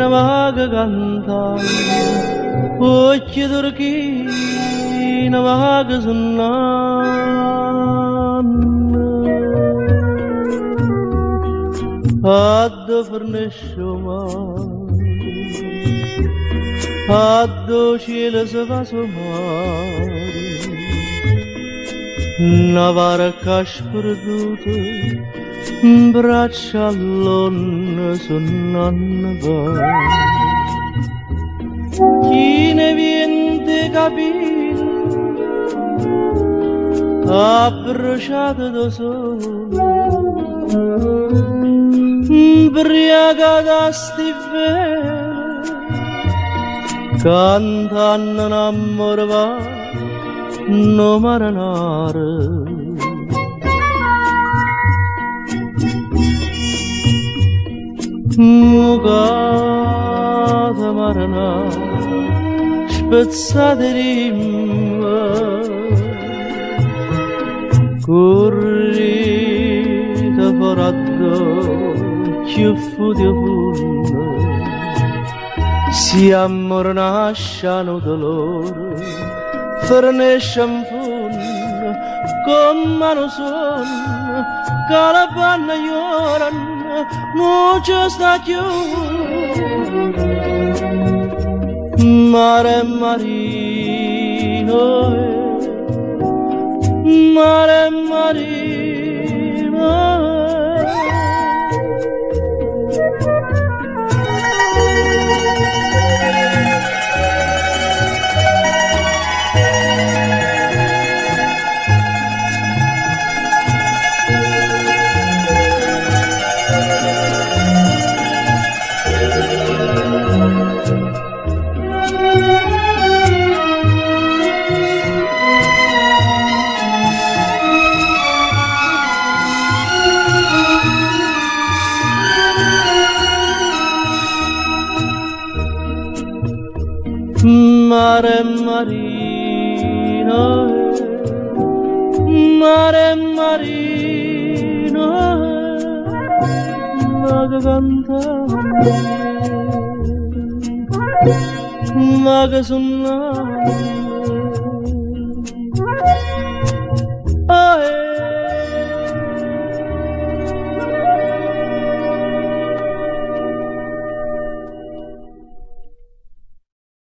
navaga canta occhi turchi navaga sunnan addo fornescioma addo cielo se va somare navara cash perduto braccia all'onna sonnannava chi ne viene capire ha bruciato da solo ubriaca da stivere cantando l'amore va no maranare mugata maranare spezzate rimma corrita foraddo chiuffu di punno si ammornasciano dolore fornescian funno con mano sonno che la panna lloran non c'è sta più mare marino mare marino mare marino mare marino maga canta maga suona